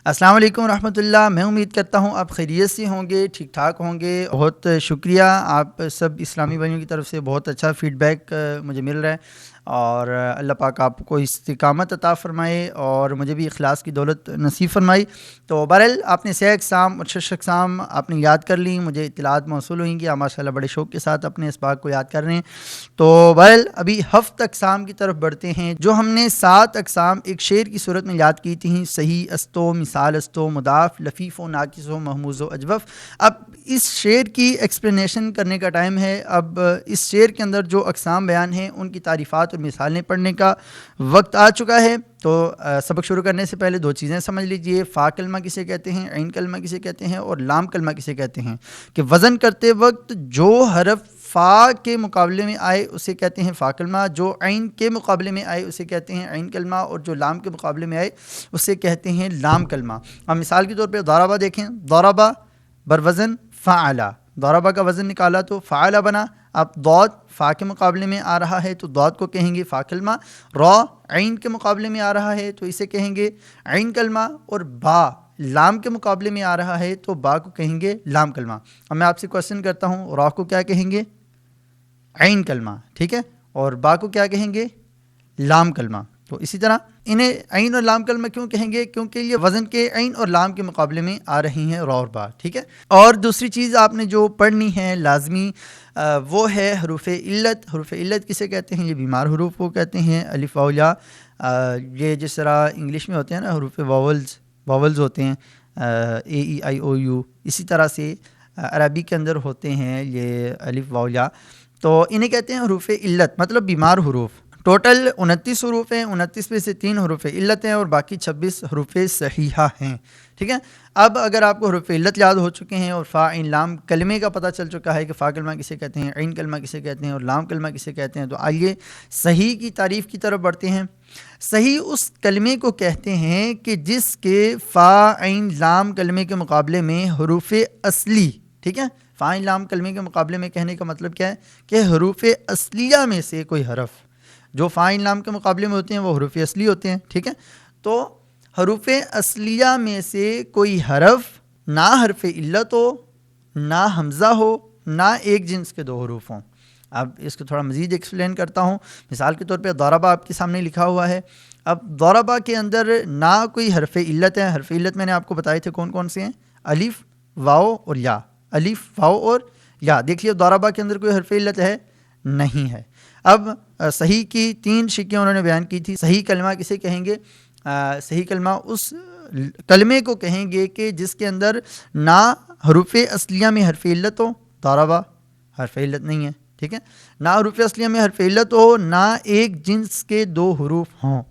السلام علیکم ورحمۃ اللہ. میں امید کرتا ہوں آپ خیریت سے ہوں گے, ٹھیک ٹھاک ہوں گے. بہت شکریہ, آپ سب اسلامی بھائیوں کی طرف سے بہت اچھا فیڈ بیک مجھے مل رہا ہے, اور اللہ پاک آپ کو استقامت عطا فرمائے اور مجھے بھی اخلاص کی دولت نصیب فرمائی. تو بہرحال آپ نے 6 اقسام اور 6 اقسام آپ نے یاد کر لیں, مجھے اطلاعات موصول ہوئیں کہ آپ ماشاء اللہ بڑے شوق کے ساتھ اپنے اس بات کو یاد کر رہے ہیں. تو بہرحال ابھی 7 اقسام کی طرف بڑھتے ہیں. جو ہم نے 7 اقسام ایک شعر کی صورت میں یاد کی تھیں, صحیح استو, مثال استو, مضاف, لفیف و ناقص و محموز و اجوف. اب اس شعر کی ایکسپلینیشن کرنے کا ٹائم ہے. اب اس شعر کے اندر جو اقسام بیان ہیں ان کی تعریفات اور مثالیں پڑھنے کا وقت آ چکا ہے. تو سبق شروع کرنے سے پہلے 2 چیزیں سمجھ لیجئے. فا کلمہ کسے کہتے ہیں, عین کلمہ کسے کہتے ہیں, اور لام کلمہ کسے کہتے ہیں. کہ وزن کرتے وقت جو حرف فا کے مقابلے میں آئے اسے کہتے ہیں فا کلمہ, جو عین کے مقابلے میں آئے اسے کہتے ہیں عین کلمہ, اور جو لام کے مقابلے میں آئے اسے کہتے ہیں لام کلمہ. اب مثال کے طور پہ ضربہ دیکھیں, ضربہ بروزن فعلا, ضربہ کا وزن نکالا تو فعلا بنا. اب ضاد فا کے مقابلے میں آ رہا ہے تو ضاد کو کہیں گے فا کلمہ. را عین کے مقابلے میں آ رہا ہے تو اسے کہیں گے عین کلمہ, اور با لام کے مقابلے میں آ رہا ہے تو با کو کہیں گے لام کلمہ. اب میں آپ سے کوشچن کرتا ہوں, را کو کیا کہیں گے؟ عین کلمہ, ٹھیک ہے, اور با کو کیا کہیں گے؟ لام کلمہ. تو اسی طرح انہیں عین اور لام کلمہ کیوں کہیں گے؟ کیونکہ یہ وزن کے عین اور لام کے مقابلے میں آ رہی ہیں را اور با, ٹھیک ہے. اور دوسری چیز آپ نے جو پڑھنی ہے لازمی, وہ ہے حروف علت. حروف علت کسے کہتے ہیں؟ یہ بیمار حروف کو کہتے ہیں. الف واو یا, یہ جس طرح انگلش میں ہوتے ہیں نا حروف واولز ہوتے ہیں, اے ای آئی او یو, اسی طرح سے عربی کے اندر ہوتے ہیں یہ الف واو یا. تو انہیں کہتے ہیں حروف علت, مطلب بیمار حروف. ٹوٹل 29 حروف ہیں, 29 میں سے 3 حروف علت ہیں اور باقی 26 حروف صحیحہ ہیں, ٹھیک ہے. اب اگر آپ کو حروف علت یاد ہو چکے ہیں اور فا عین لام کلمے کا پتہ چل چکا ہے کہ فا کلمہ کسے کہتے ہیں, عین کلمہ کسے کہتے ہیں, اور لام کلمہ کسے کہتے ہیں, تو آئیے صحیح کی تعریف کی طرف بڑھتے ہیں. صحیح اس کلمے کو کہتے ہیں کہ جس کے فا عین لام کلمے کے مقابلے میں حروف اصلی, ٹھیک ہے. فا عین لام کلمے کے مقابلے میں کہنے کا مطلب کیا ہے؟ کہ حروف اصلیہ میں سے کوئی حرف, جو فا عین لام کے مقابلے میں ہوتے ہیں وہ حروف اصلی ہوتے ہیں, ٹھیک ہے. تو حروف اصلیہ میں سے کوئی حرف نہ حرف علت ہو, نہ حمزہ ہو, نہ ایک جنس کے 2 حروف ہوں. اب اس کو تھوڑا مزید ایکسپلین کرتا ہوں. مثال کے طور پہ ضربہ آپ کے سامنے لکھا ہوا ہے. اب ضربہ کے اندر نہ کوئی حرف علت ہے. حرف علت میں نے آپ کو بتائے تھے کون کون سے ہیں, الف, واو اور یا. الف, واو اور یا. دیکھیے ضربہ کے اندر کوئی حرف علت ہے؟ نہیں ہے. اب صحیح کی 3 شکیں انہوں نے بیان کی تھی. صحیح کلمہ کسے کہیں گے؟ صحیح کلمہ اس کلمے کو کہیں گے کہ جس کے اندر نہ حروف اصلیہ میں حرف علت ہو. ضربہ حرف علت نہیں ہے, ٹھیک ہے. نہ حروف اصلیہ میں حرف علت ہو, نہ ایک جنس کے 2 حروف ہوں,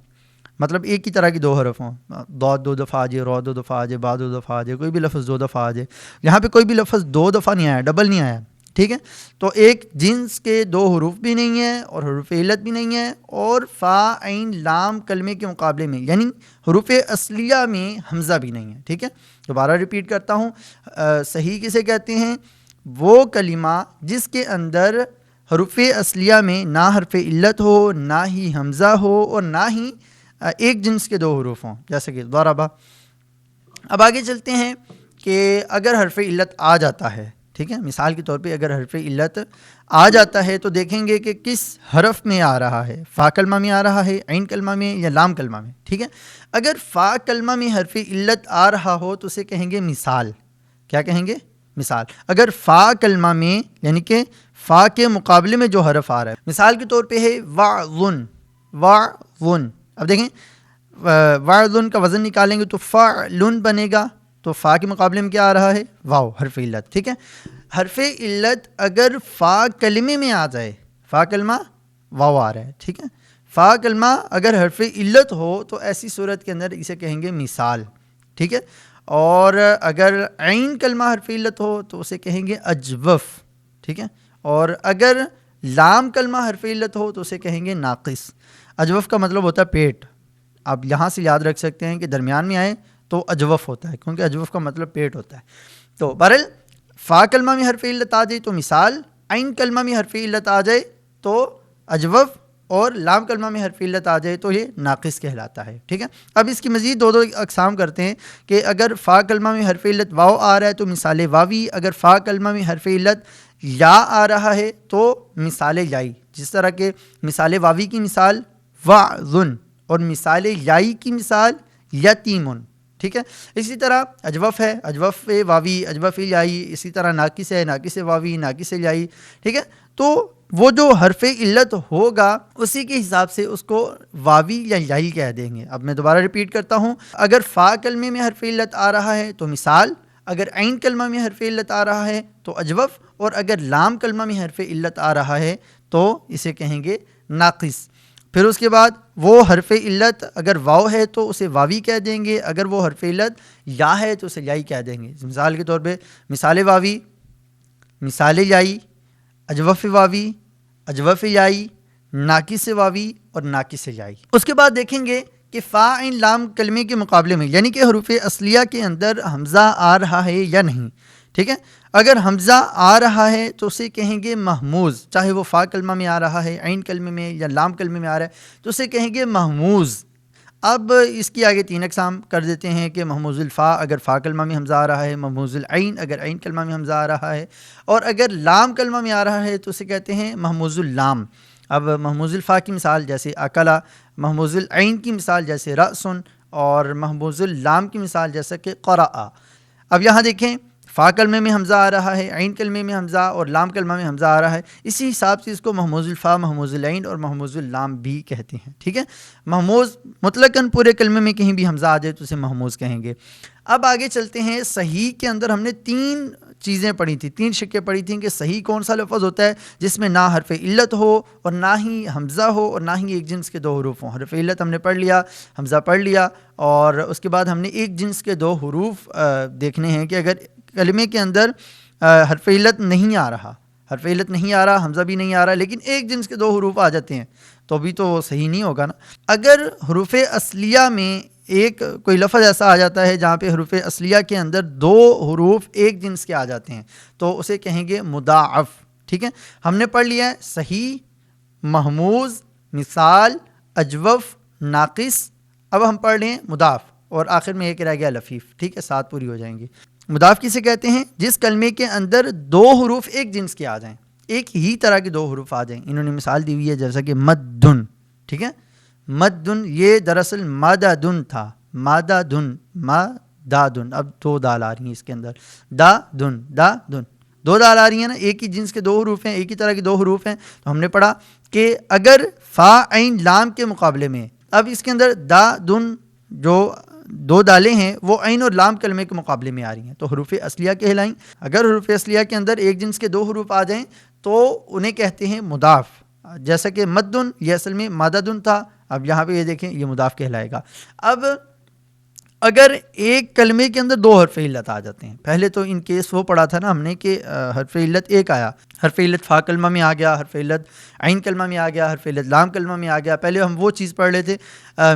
مطلب ایک ہی طرح کی 2 حرف ہوں. ضاد 2 دفعہ آ جائے, را 2 دفعہ آ جائے, با 2 دفعہ آ جائے, کوئی بھی لفظ 2 دفعہ آ جائے. یہاں پہ کوئی بھی لفظ 2 دفعہ نہیں آیا, ڈبل نہیں آیا, ٹھیک ہے. تو ایک جنس کے 2 حروف بھی نہیں ہیں اور حروف علت بھی نہیں ہے, اور فا عین لام کلمے کے مقابلے میں یعنی حروف اصلیہ میں حمزہ بھی نہیں ہے, ٹھیک ہے. دوبارہ ریپیٹ کرتا ہوں, صحیح کسے کہتے ہیں؟ وہ کلمہ جس کے اندر حروف اصلیہ میں نہ حرف علت ہو, نہ ہی حمزہ ہو, اور نہ ہی ایک جنس کے 2 حروف ہوں, جیسے کہ ضربہ. اب آگے چلتے ہیں کہ اگر حرف علت آ جاتا ہے, ٹھیک ہے, مثال کے طور پہ اگر حرف علت آ جاتا ہے تو دیکھیں گے کہ کس حرف میں آ رہا ہے. فا کلمہ میں آ رہا ہے, عین کلمہ میں, یا لام کلمہ میں, ٹھیک ہے. اگر فا کلمہ میں حرف علت آ رہا ہو تو اسے کہیں گے مثال. کیا کہیں گے؟ مثال. اگر فا کلمہ میں یعنی کہ فا کے مقابلے میں جو حرف آ رہا ہے, مثال کے طور پہ ہے وعظن, وعظن. اب دیکھیں وعظن کا وزن نکالیں گے تو فعلن بنے گا, تو فا کے مقابلے میں کیا آ رہا ہے؟ واو, حرف علت, ٹھیک ہے. حرف علت اگر فا کلمے میں آ جائے, فا کلمہ واو آ رہا ہے, ٹھیک ہے, فا کلمہ اگر حرف علت ہو تو ایسی صورت کے اندر اسے کہیں گے مثال, ٹھیک ہے. اور اگر عین کلمہ حرف علت ہو تو اسے کہیں گے اجوف, ٹھیک ہے. اور اگر لام کلمہ حرف علت ہو تو اسے کہیں گے ناقص. اجوف کا مطلب ہوتا ہے پیٹ. آپ یہاں سے یاد رکھ سکتے ہیں کہ درمیان میں آئے تو اجوف ہوتا ہے, کیونکہ اجوف کا مطلب پیٹ ہوتا ہے. تو بہرحال فا کلمہ میں حرف علت آ جائے تو مثال, عین کلمہ میں حرف علت آ جائے تو اجوف, اور لام کلمہ میں حرف علت آ جائے تو یہ ناقص کہلاتا ہے. ٹھیک ہے. اب اس کی مزید دو اقسام کرتے ہیں کہ اگر فا کلمہ میں حرف علت واو آ رہا ہے تو مثال واوی، اگر فا کلمہ میں حرف علت یا آ رہا ہے تو مثال یائی. جس طرح کہ مثال واوی کی مثال وعظن اور مثال یائی کی مثال یتیمن. ٹھیک ہے. اسی طرح اجوف ہے، اجوف واوی، اجوف یائی، اسی طرح ناقص ہے، ناقص واوی، ناقص یائی. ٹھیک ہے. تو وہ جو حرف علت ہوگا اسی کے حساب سے اس کو واوی یا یائی کہہ دیں گے. اب میں دوبارہ ریپیٹ کرتا ہوں، اگر فا کلمے میں حرف علت آ رہا ہے تو مثال، اگر عین کلمہ میں حرف علت آ رہا ہے تو اجوف، اور اگر لام کلمہ میں حرف علت آ رہا ہے تو اسے کہیں گے ناقص. پھر اس کے بعد وہ حرف علت اگر واو ہے تو اسے واوی کہہ دیں گے، اگر وہ حرف علت یا ہے تو اسے یائی کہہ دیں گے. مثال کے طور پہ مثال واوی، مثال یائی، اجوف واوی، اجوف یائی، ناقص واوی اور ناقص یائی. اس کے بعد دیکھیں گے کہ فا عین لام کلمے کے مقابلے میں یعنی کہ حروف اصلیہ کے اندر حمزہ آ رہا ہے یا نہیں. ٹھیک ہے. اگر حمزہ آ رہا ہے تو اسے کہیں گے محموز، چاہے وہ فا کلمہ میں آ رہا ہے، عین کلمے میں یا لام کلمے میں آ رہا ہے تو اسے کہیں گے محموز. اب اس کی آگے تین اقسام کر دیتے ہیں کہ محموز الفا اگر فا کلمہ میں حمزہ آ رہا ہے، محموز العین اگر عین کلمہ میں حمزہ آ رہا ہے، اور اگر لام کلمہ میں آ رہا ہے تو اسے کہتے ہیں محموز اللام. اب محموز الفا کی مثال جیسے اکلا، محموز العین کی مثال جیسے رأسن، اور محموز اللام کی مثال جیسے کہ قرأ. اب یہاں دیکھیں فا کلمے میں حمزہ آ رہا ہے، عین کلمے میں حمزہ اور لام کلمہ میں حمزہ آ رہا ہے، اسی حساب سے اس کو محموز الفا، محموز العین اور محموز اللام بھی کہتے ہیں. ٹھیک ہے. محموز مطلقاً پورے کلمے میں کہیں بھی حمزہ آ جائے تو اسے محموز کہیں گے. اب آگے چلتے ہیں. صحیح کے اندر ہم نے تین چیزیں پڑھی تھیں، تین شکیں پڑھی تھیں کہ صحیح کون سا لفظ ہوتا ہے جس میں نہ حرف علت ہو اور نہ ہی حمزہ ہو اور نہ ہی ایک جنس کے دو حروف ہوں. حرف علت ہم نے پڑھ لیا، حمزہ پڑھ لیا، اور اس کے بعد ہم نے ایک جنس کے دو حروف دیکھنے ہیں کہ اگر کلمے کے اندر حرف علت نہیں آ رہا، حرف علت نہیں آ رہا، حمزہ بھی نہیں آ رہا، لیکن ایک جنس کے دو حروف آ جاتے ہیں تو بھی تو صحیح نہیں ہوگا نا. اگر حروف اصلیہ میں ایک کوئی لفظ ایسا آ جاتا ہے جہاں پہ حروف اصلیہ کے اندر دو حروف ایک جنس کے آ جاتے ہیں تو اسے کہیں گے مضاعف. ٹھیک ہے. ہم نے پڑھ لیا ہے صحیح، محموز، مثال، اجوف، ناقص. اب ہم پڑھ لیں مضاعف، اور آخر میں ایک رہ گیا لفیف. ٹھیک ہے. 7 پوری ہو جائیں گی. مضاعف کسے کہتے ہیں؟ جس کلمے کے اندر دو حروف ایک جنس کے آ جائیں، ایک ہی طرح کے دو حروف آ جائیں. انہوں نے مثال دی ہوئی ہے جیسا کہ مدن. ٹھیک ہے. مدن یہ دراصل مادادن تھا، مادادن، مادادن. اب دو دال آ رہی ہیں اس کے اندر، دا دن، دا دن، دو دال آ رہی ہیں نا، ایک ہی جنس کے دو حروف ہیں، ایک ہی طرح کے دو حروف ہیں. تو ہم نے پڑھا کہ اگر فا عین لام کے مقابلے میں اب اس کے اندر دا دن جو دو دالیں ہیں وہ عین اور لام کلمے کے مقابلے میں آ رہی ہیں تو حروف اصلیہ کہلائیں. اگر حروف اصلیہ کے اندر ایک جنس کے دو حروف آ جائیں تو انہیں کہتے ہیں مضاف. جیسا کہ مدن یہ اصل میں ماددن تھا، اب یہاں پہ یہ دیکھیں یہ مضاف کہلائے گا. اب اگر ایک کلمے کے اندر دو حرف علت آ جاتے ہیں، پہلے تو ان کیس وہ پڑھا تھا نا ہم نے کہ حرف علت ایک آیا، حرف علت فا کلمہ میں آ گیا، حرف علت عین کلمہ میں آ گیا، حرف علت لام کلمہ میں آ گیا. پہلے ہم وہ چیز پڑھ لیتے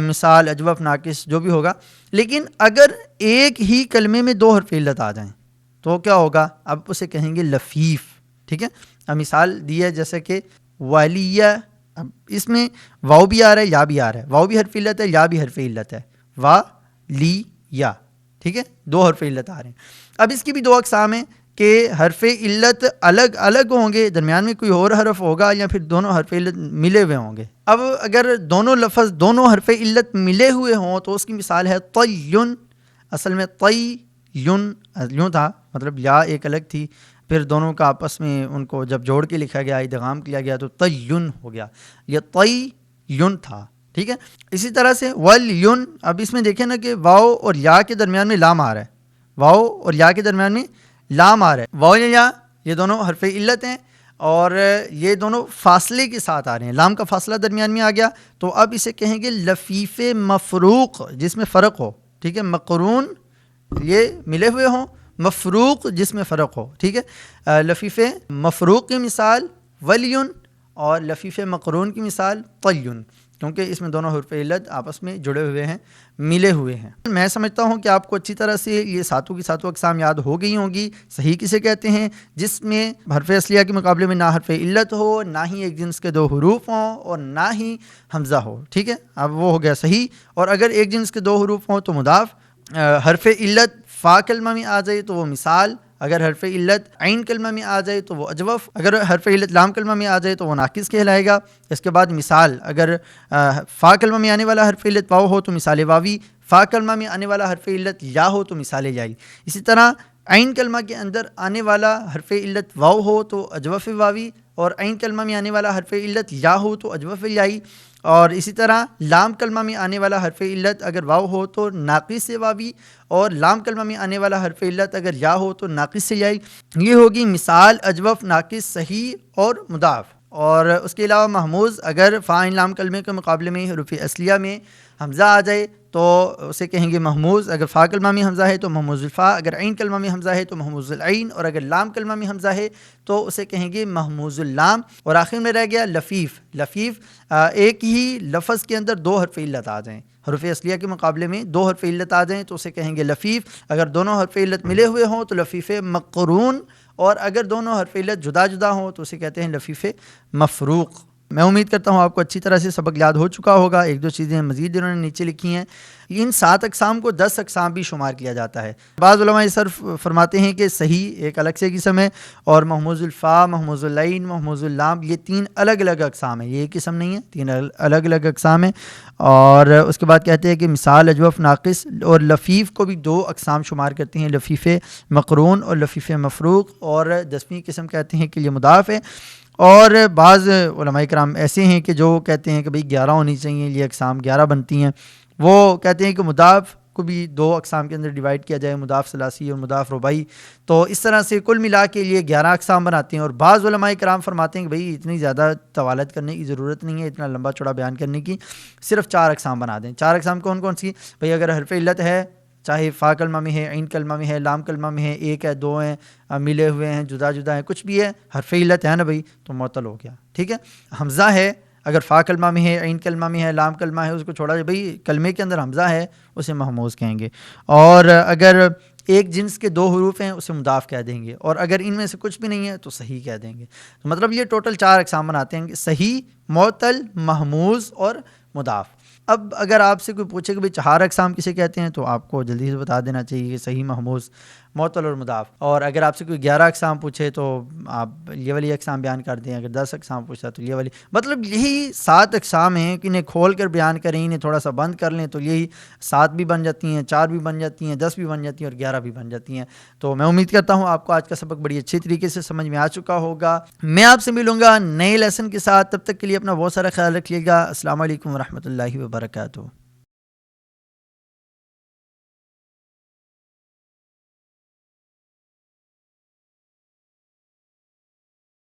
مثال، اجوف، ناقص جو بھی ہوگا. لیکن اگر ایک ہی کلمے میں دو حرف علت آ جائیں تو کیا ہوگا؟ اب اسے کہیں گے لفیف. ٹھیک ہے. اب مثال دی ہے جیسے کہ والیہ. اب اس میں واو بھی آ رہا ہے، یا بھی آ رہا ہے، واو بھی حرف علت ہے، یا بھی حرف علت ہے، وا لی یا. ٹھیک ہے. دو حرف علت آ رہے ہیں. اب اس کی بھی دو اقسام ہیں کہ حرف علت الگ الگ ہوں گے، درمیان میں کوئی اور حرف ہوگا، یا پھر دونوں حرف علت ملے ہوئے ہوں گے. اب اگر دونوں لفظ دونوں حرف علت ملے ہوئے ہوں تو اس کی مثال ہے طیّن. اصل میں طی یون یوں تھا، مطلب یا ایک الگ تھی، پھر دونوں کا آپس میں ان کو جب جوڑ کے لکھا گیا، ادغام کیا گیا تو طیّن ہو گیا. یہ طی یون تھا. ٹھیک ہے. اسی طرح سے ولیون. اب اس میں دیکھیں نا کہ واو اور یا کے درمیان میں لام آ رہا ہے، واو اور یا کے درمیان میں لام آ رہا ہے. واو یا یہ دونوں حرف علت ہیں اور یہ دونوں فاصلے کے ساتھ آ رہے ہیں، لام کا فاصلہ درمیان میں آ گیا تو اب اسے کہیں گے لفیف مفروق جس میں فرق ہو. ٹھیک ہے. مقرون یہ ملے ہوئے ہوں، مفروق جس میں فرق ہو. ٹھیک ہے. لفیف مفروق کی مثال ولیون اور لفیف مقرون کی مثال طیّن. کیونکہ اس میں دونوں حرف علت آپس میں جڑے ہوئے ہیں، ملے ہوئے ہیں۔ میں سمجھتا ہوں کہ آپ کو اچھی طرح سے یہ ساتوں کی ساتوں اقسام یاد ہو گئی ہوں گی۔ صحیح کسے کہتے ہیں؟ جس میں حرف اصلیہ کے مقابلے میں نہ حرف علت ہو، نہ ہی ایک جنس کے دو حروف ہوں، اور نہ ہی حمزہ ہو، ٹھیک ہے، اب وہ ہو گیا صحیح۔ اور اگر ایک جنس کے دو حروف ہوں تو مضاف، حرف علت فا کلمہ میں آ جائے تو وہ مثال، اگر حرف علت عین کلمہ میں آ جائے تو وہ اجوف، اگر حرف علت لام کلمہ میں آ جائے تو وہ ناقص کہلائے گا۔ اس کے بعد مثال، اگر فا کلمہ میں آنے والا حرف علت واو ہو تو مثال واوی، فا کلمہ میں آنے والا حرف علت یا ہو تو مثال یائی۔ اسی طرح عین کلمہ کے اندر آنے والا حرف علت واو ہو تو اجوف واوی، اور عین کلمہ میں آنے والا حرف علت یا ہو تو اجوف یائی، اور اسی طرح لام کلمہ میں آنے والا حرف علت اگر واو ہو تو ناقص واوی، اور لام کلمہ میں آنے والا حرف علت اگر یا ہو تو ناقص یائی۔ یہ ہوگی مثال، اجوف، ناقص، صحیح اور مضاف۔ اور اس کے علاوہ محموز، اگر فا عین لام کلمے کے مقابلے میں حروف اصلیہ میں حمزہ آ جائے تو اسے کہیں گے محموز، اگر فا کلمہ میں حمزہ ہے تو محموز الفا، اگر عین کلمہ میں حمزہ ہے تو محموز العین، اور اگر لام کلمہ میں حمزہ ہے تو اسے کہیں گے محموز اللام۔ اور آخر میں رہ گیا لفیف۔ لفیف ایک ہی لفظ کے اندر دو حرف علت آ جائیں، حروف اصلیہ کے مقابلے میں دو حرف علت آ جائیں تو اسے کہیں گے لفیف، اگر دونوں حرف علت ملے ہوئے ہوں تو لفیف مقرون، اور اگر دونوں حرف علت جدا جدا ہوں تو اسے کہتے ہیں لفیف مفروق۔ میں امید کرتا ہوں آپ کو اچھی طرح سے سبق یاد ہو چکا ہوگا۔ ایک دو چیزیں مزید انہوں نے نیچے لکھی ہیں۔ ان 7 اقسام کو 10 اقسام بھی شمار کیا جاتا ہے۔ بعض علماء صرف فرماتے ہیں کہ صحیح ایک الگ سے قسم ہے، اور محموز الفا، محموز العین، محموز اللام، یہ 3 الگ الگ اقسام ہیں، یہ ایک قسم نہیں ہے، 3 الگ الگ اقسام ہیں۔ اور اس کے بعد کہتے ہیں کہ مثال، اجوف، ناقص، اور لفیف کو بھی 2 اقسام شمار کرتے ہیں، لفیف مقرون اور لفیف مفروق، اور 10ویں قسم کہتے ہیں کہ یہ مضاف ہے۔ اور بعض علماء کرام ایسے ہیں کہ جو کہتے ہیں کہ بھئی 11 ہونی چاہیے، یہ اقسام 11 بنتی ہیں۔ وہ کہتے ہیں کہ مضاف کو بھی 2 اقسام کے اندر ڈیوائڈ کیا جائے، مضاف ثلاثی اور مضاف رباعی، تو اس طرح سے کل ملا کے لیے 11 اقسام بناتے ہیں۔ اور بعض علماء کرام فرماتے ہیں کہ بھئی اتنی زیادہ طوالت کرنے کی ضرورت نہیں ہے، اتنا لمبا چوڑا بیان کرنے کی، صرف 4 اقسام بنا دیں۔ 4 اقسام کون کون سی؟ بھئی اگر حرف علت ہے، چاہے فا کلمہ میں ہے، عین کلمہ میں ہے، لام کلمہ میں ہے، 1 ہے، 2 ہیں، ملے ہوئے ہیں، جدا جدا ہیں، کچھ بھی ہے، حرف علت ہے نا بھئی، تو معطل ہو گیا، ٹھیک ہے۔ حمزہ ہے، اگر فا کلمہ میں ہے، عین کلمہ میں ہے، لام کلمہ ہے، اس کو چھوڑا جائے، بھئی کلمے کے اندر حمزہ ہے، اسے محموز کہیں گے۔ اور اگر ایک جنس کے 2 حروف ہیں، اسے مضاف کہہ دیں گے، اور اگر ان میں سے کچھ بھی نہیں ہے تو صحیح کہہ دیں گے۔ تو مطلب یہ ٹوٹل 4 اقسام بناتے ہیں، صحیح، معطل، محموز اور مضاف۔ اب اگر آپ سے کوئی پوچھے کہ بھئی 4 اقسام کسے کہتے ہیں تو آپ کو جلدی سے بتا دینا چاہیے کہ صحیح، محموز، معطل اور مضاف۔ اور اگر آپ سے کوئی 11 اقسام پوچھے تو آپ یہ والی اقسام بیان کر دیں، اگر 10 اقسام پوچھا تو یہ والی۔ مطلب یہی 7 اقسام ہیں کہ انہیں کھول کر بیان کریں، انہیں تھوڑا سا بند کر لیں تو یہی 7 بھی بن جاتی ہیں، 4 بھی بن جاتی ہیں، 10 بھی بن جاتی ہیں، اور 11 بھی بن جاتی ہیں۔ تو میں امید کرتا ہوں آپ کو آج کا سبق بڑی اچھی طریقے سے سمجھ میں آ چکا ہوگا۔ میں آپ سے ملوں گا نئے لیسن کے ساتھ، تب تک کے لیے اپنا بہت سارا خیال رکھیے گا۔ السلام علیکم ورحمۃ اللہ وبرکاتہ۔